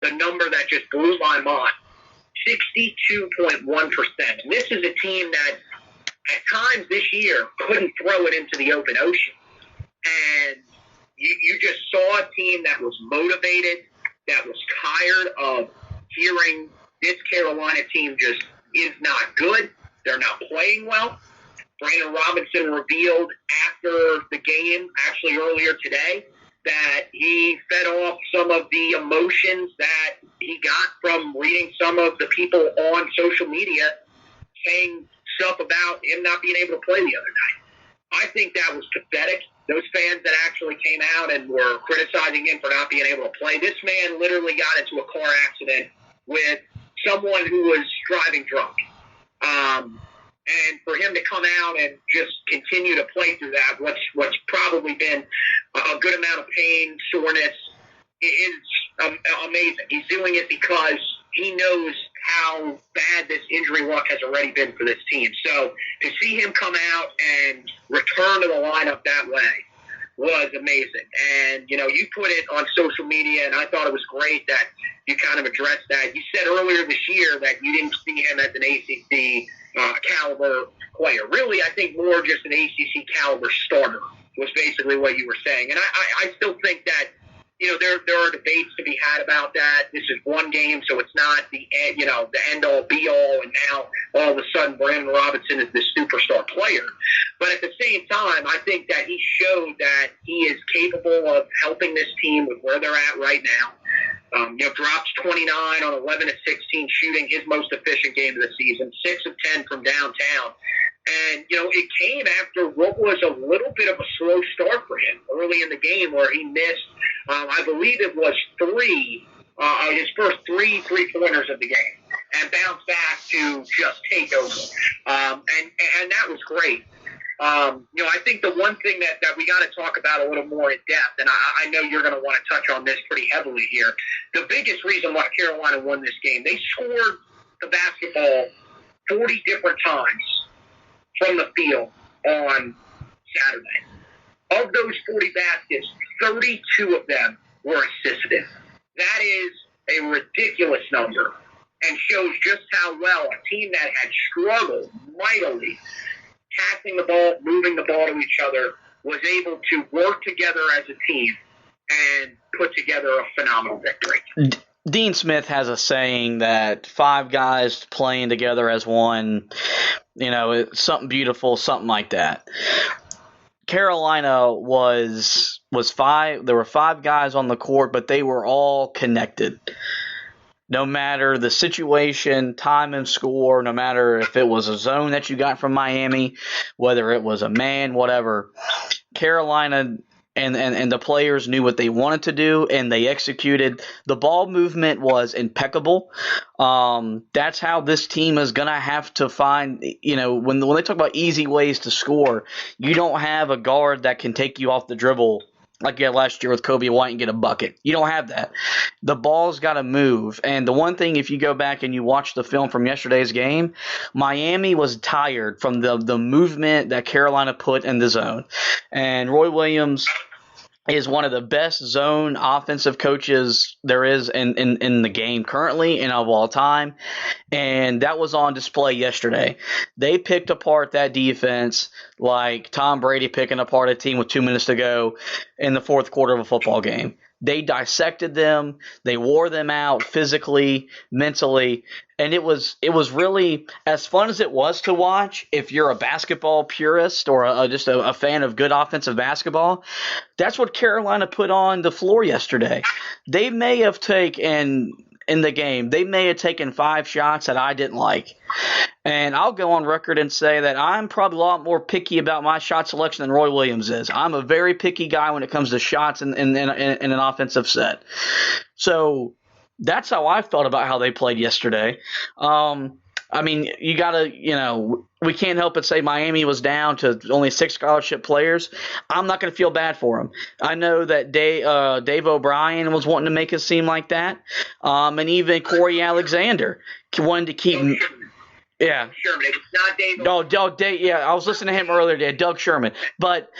the number that just blew my mind. 62.1%. And this is a team that at times this year couldn't throw it into the open ocean. And you just saw a team that was motivated, that was tired of hearing this Carolina team just is not good. They're not playing well. Brandon Robinson revealed after the game, actually earlier today, that he fed off some of the emotions that he got from reading some of the people on social media saying stuff about him not being able to play the other night. I think that was pathetic. Those fans that actually came out and were criticizing him for not being able to play. This man literally got into a car accident with someone who was driving drunk. And for him to come out and just continue to play through that, what's probably been a good amount of pain, soreness, is amazing. He's doing it because he knows how bad this injury luck has already been for this team. So to see him come out and return to the lineup that way was amazing. And, you put it on social media, and I thought it was great that you kind of addressed that. You said earlier this year that you didn't see him as an ACC caliber player. Really, I think more just an ACC caliber starter was basically what you were saying. And I still think that, there are debates to be had about that. This is one game, so it's not the end-all, be-all, and now all of a sudden Brandon Robinson is this superstar player. But at the same time, I think that he showed that he is capable of helping this team with where they're at right now. Drops 29 on 11 of 16 shooting, his most efficient game of the season, 6 of 10 from downtown. And, it came after what was a little bit of a slow start for him early in the game where he missed, I believe it was his first three-pointers of the game, and bounced back to just take over. And that was great. I think the one thing that we got to talk about a little more in depth, and I know you're going to want to touch on this pretty heavily here, the biggest reason why Carolina won this game, they scored the basketball 40 different times from the field on Saturday. Of those 40 baskets, 32 of them were assisted. That is a ridiculous number and shows just how well a team that had struggled mightily passing the ball, moving the ball to each other, was able to work together as a team and put together a phenomenal victory. Dean Smith has a saying that 5 guys playing together as one, it's something beautiful, something like that. Carolina was 5. There were 5 guys on the court, but they were all connected. No matter the situation, time and score, no matter if it was a zone that you got from Miami, whether it was a man, whatever, Carolina and the players knew what they wanted to do, and they executed. The ball movement was impeccable. That's how this team is going to have to find, when they talk about easy ways to score, you don't have a guard that can take you off the dribble like you had last year with Kobe Bryant and get a bucket. You don't have that. The ball's got to move. And the one thing, if you go back and you watch the film from yesterday's game, Miami was tired from the movement that Carolina put in the zone. And Roy Williams is one of the best zone offensive coaches there is in the game currently and of all time. And that was on display yesterday. They picked apart that defense like Tom Brady picking apart a team with 2 minutes to go in the fourth quarter of a football game. They dissected them. They wore them out physically, mentally, and it was really as fun as it was to watch. If you're a basketball purist or just a fan of good offensive basketball, that's what Carolina put on the floor yesterday. They may have taken in the game, they may have taken 5 shots that I didn't like. And I'll go on record and say that I'm probably a lot more picky about my shot selection than Roy Williams is. I'm a very picky guy when it comes to shots in an offensive set. So that's how I felt about how they played yesterday. You got to, we can't help but say Miami was down to only 6 scholarship players. I'm not going to feel bad for them. I know that Dave O'Brien was wanting to make it seem like that. And even Corey Alexander wanted to keep – yeah. Sherman. It's not Dave. No, Doug. Yeah, I was listening to him earlier today, Doug Sherman. But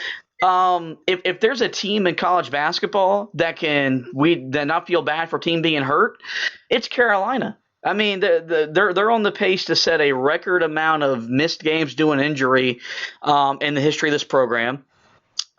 If there's a team in college basketball that not feel bad for a team being hurt, it's Carolina. I mean, they're on the pace to set a record amount of missed games due to injury in the history of this program.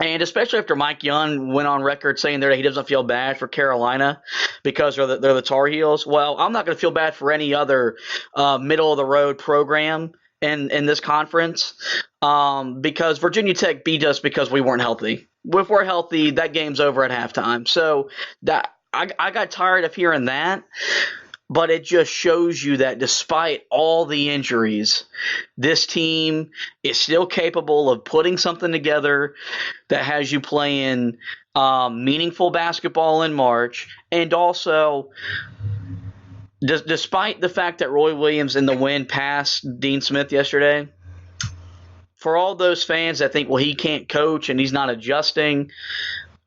And especially after Mike Young went on record saying that he doesn't feel bad for Carolina because they're the Tar Heels. Well, I'm not going to feel bad for any other middle-of-the-road program in this conference because Virginia Tech beat us because we weren't healthy. If we're healthy, that game's over at halftime. So that I got tired of hearing that. But it just shows you that despite all the injuries, this team is still capable of putting something together that has you playing meaningful basketball in March. And also, despite the fact that Roy Williams in the win passed Dean Smith yesterday, for all those fans that think, well, he can't coach and he's not adjusting,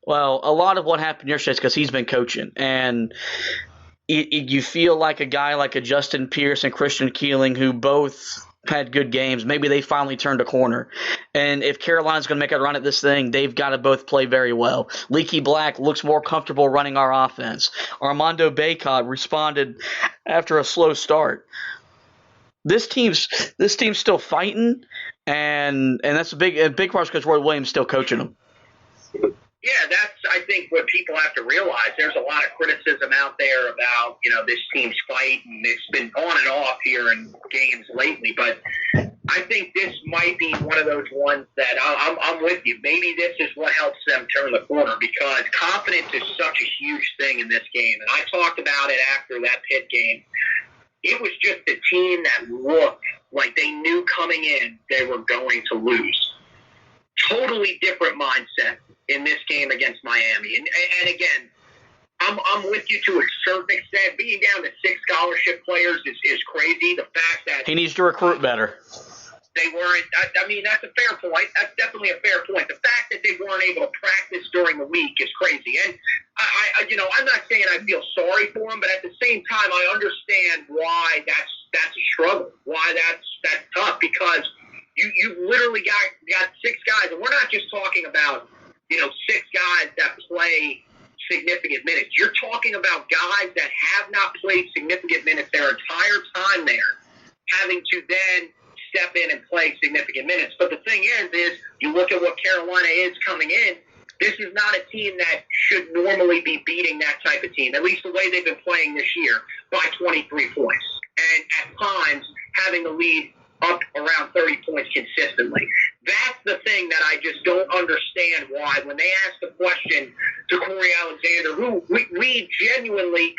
well, a lot of what happened yesterday is because he's been coaching. And you feel like a guy like a Justin Pierce and Christian Keeling, who both had good games, maybe they finally turned a corner. And if Carolina's going to make a run at this thing, they've got to both play very well. Leaky Black looks more comfortable running our offense. Armando Bacot responded after a slow start. This team's still fighting, and that's a big part because Roy Williams still coaching them. Yeah, that's, I think, what people have to realize. There's a lot of criticism out there about, this team's fight, and it's been on and off here in games lately. But I think this might be one of those ones that I'm with you. Maybe this is what helps them turn the corner, because confidence is such a huge thing in this game. And I talked about it after that Pitt game. It was just a team that looked like they knew coming in they were going to lose. Totally different mindset in this game against Miami. And again, I'm with you to a certain extent. Being down to 6 scholarship players is crazy. The fact that he needs to recruit better. They weren't. I mean, that's a fair point. That's definitely a fair point. The fact that they weren't able to practice during the week is crazy. And I'm not saying I feel sorry for them, but at the same time, I understand why that's a struggle. Why that's tough, because you literally got 6 guys, and we're not just talking about 6 guys that play significant minutes. You're talking about guys that have not played significant minutes their entire time there, having to then step in and play significant minutes. But the thing is you look at what Carolina is coming in, this is not a team that should normally be beating that type of team, at least the way they've been playing this year, by 23 points. And at times, having the lead up around 30 points consistently. That's the thing that I just don't understand why, when they ask the question to Corey Alexander, who we genuinely,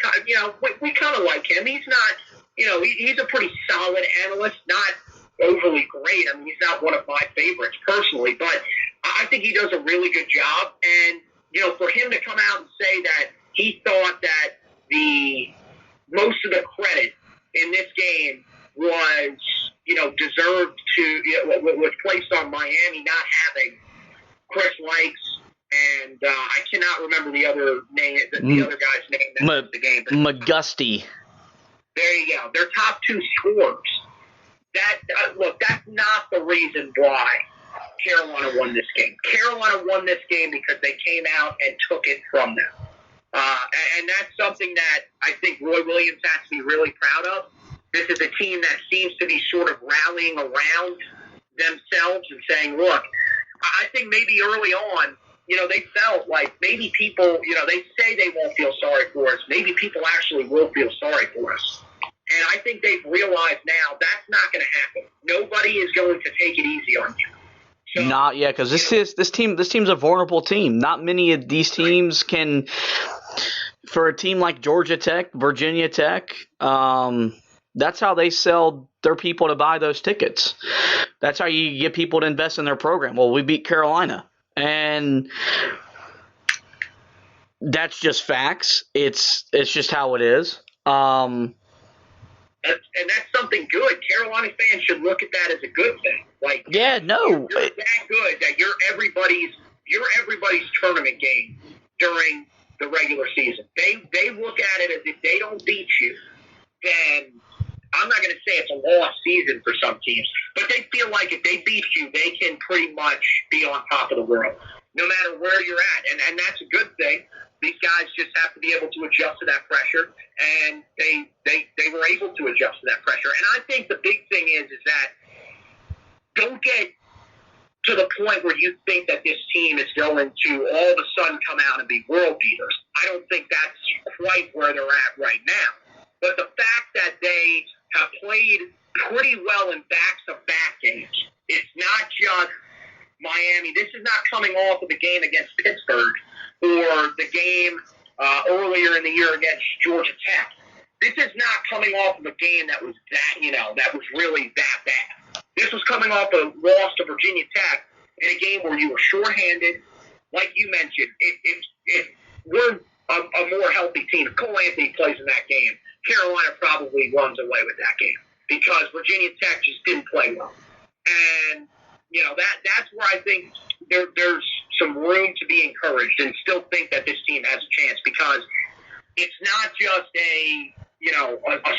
we kind of like him. He's not, he's a pretty solid analyst, not overly great. I mean, he's not one of my favorites personally, but I think he does a really good job. And, for him to come out and say that he thought that the most of the credit in this game was, deserved to, was placed on Miami not having Chris Likes, and I cannot remember the other name, the other guy's name that was the game. McGusty. There you go. Their top 2 scorers. That's not the reason why Carolina won this game. Carolina won this game because they came out and took it from them. And that's something that I think Roy Williams has to be really proud of. This is a team that seems to be sort of rallying around themselves and saying, look, I think maybe early on, they felt like maybe people, they say they won't feel sorry for us. Maybe people actually will feel sorry for us. And I think they've realized now that's not going to happen. Nobody is going to take it easy on you. So, not yet, because this team's a vulnerable team. Not many of these teams can, for a team like Georgia Tech, Virginia Tech, that's how they sell their people to buy those tickets. That's how you get people to invest in their program. Well, we beat Carolina. And that's just facts. It's just how it is. And that's something good. Carolina fans should look at that as a good thing. Like, yeah, no, you're that good that you're everybody's tournament game during the regular season. They look at it as if they don't beat you, then I'm not going to say it's a lost season for some teams, but they feel like if they beat you, they can pretty much be on top of the world. no matter where you're at. And that's a good thing. These guys just have to be able to adjust to that pressure, and they were able to adjust to that pressure. And I think the big thing is that don't get to the point where you think that this team is going to all of a sudden come out and be world beaters. I don't think that's quite where they're at right now. But the fact that they have played pretty well in back-to-back games, it's not just Miami. This is not coming off of the game against Pittsburgh or the game earlier in the year against Georgia Tech. This is not coming off of a game that was that was really that bad. This was coming off a loss to Virginia Tech in a game where you were shorthanded. Like you mentioned, if we're a more healthy team, if Cole Anthony plays in that game, Carolina probably runs away with that game because Virginia Tech just didn't play well. And, that's where I think there's some room to be encouraged and still think that this team has a chance, because it's not just a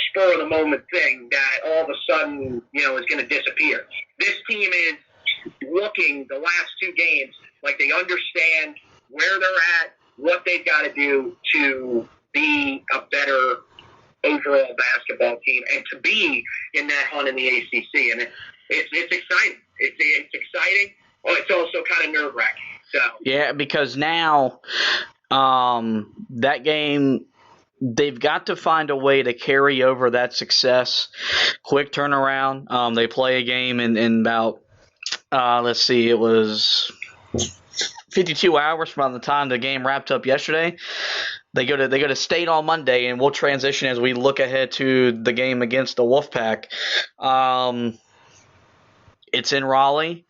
spur of the moment thing that all of a sudden, is going to disappear. This team is looking the last two games like they understand where they're at, what they've got to do to be a better overall basketball team and to be in that hunt in the ACC. And it's exciting. It's exciting. Oh, it's also kind of nerve-wracking. So yeah, because now that game, they've got to find a way to carry over that success. Quick turnaround. They play a game in about, it was 52 hours from the time the game wrapped up yesterday. They go to State on Monday, and we'll transition as we look ahead to the game against the Wolfpack. It's in Raleigh.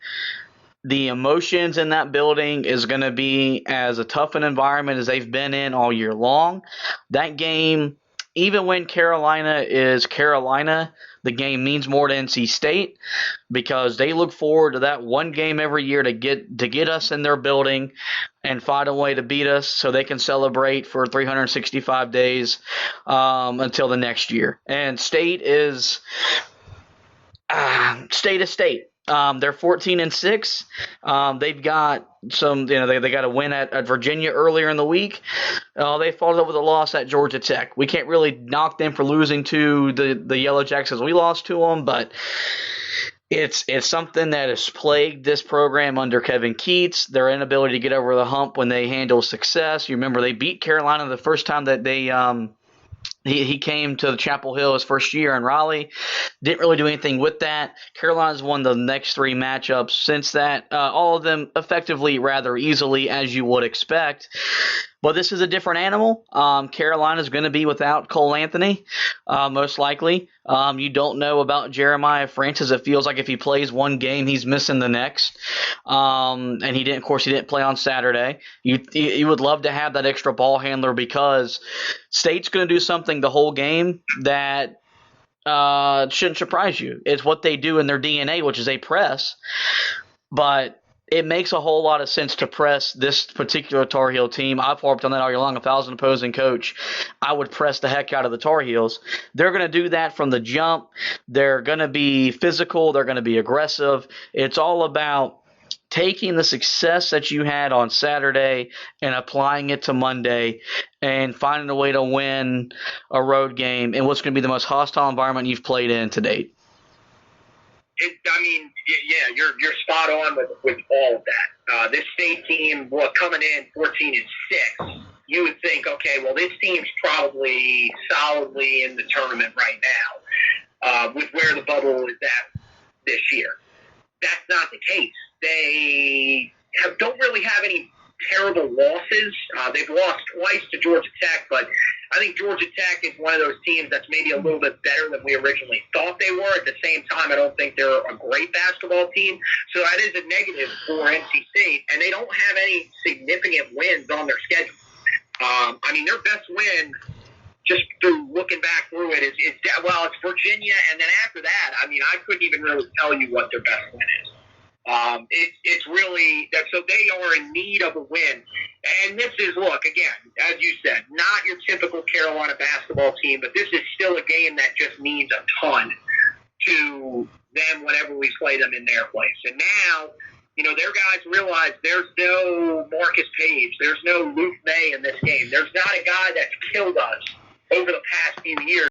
The emotions in that building is going to be as a tough an environment as they've been in all year long. That game, even when Carolina is Carolina, the game means more to NC State because they look forward to that one game every year to get us in their building and find a way to beat us so they can celebrate for 365 days until the next year. And State is State. They're 14-6. They've got some, they got a win at Virginia earlier in the week. They followed up with a loss at Georgia Tech. We can't really knock them for losing to the Yellow Jackets. We lost to them, but it's something that has plagued this program under Kevin Keats. Their inability to get over the hump when they handle success. You remember they beat Carolina the first time that they He came to Chapel Hill his first year in Raleigh. Didn't really do anything with that. Carolina's won the next three matchups since that. All of them effectively rather easily, as you would expect. But this is a different animal. Carolina's going to be without Cole Anthony, most likely. You don't know about Jeremiah Francis. It feels like if he plays one game, he's missing the next. And he didn't play on Saturday. You would love to have that extra ball handler because State's going to do something the whole game that shouldn't surprise you. It's what they do in their DNA, which is they press. But it makes a whole lot of sense to press this particular Tar Heel team. I've harped on that all year long. If I was an opposing coach, I would press the heck out of the Tar Heels. They're going to do that from the jump. They're going to be physical. They're going to be aggressive. It's all about taking the success that you had on Saturday and applying it to Monday and finding a way to win a road game in what's going to be the most hostile environment you've played in to date. You're spot on with all of that. This State team, coming in 14-6, you would think, okay, well, this team's probably solidly in the tournament right now with where the bubble is at this year. That's not the case. They don't really have any terrible losses. They've lost twice to Georgia Tech, but I think Georgia Tech is one of those teams that's maybe a little bit better than we originally thought they were. At the same time, I don't think they're a great basketball team. So that is a negative for NC State, and they don't have any significant wins on their schedule. Their best win, just through looking back through it, it's Virginia, and then after that, I couldn't even really tell you what their best win is. It's really – so they are in need of a win. And this is, look, again, as you said, not your typical Carolina basketball team, but this is still a game that just means a ton to them whenever we play them in their place. And now, their guys realize there's no Marcus Page, there's no Luke May in this game. There's not a guy that's killed us over the past few years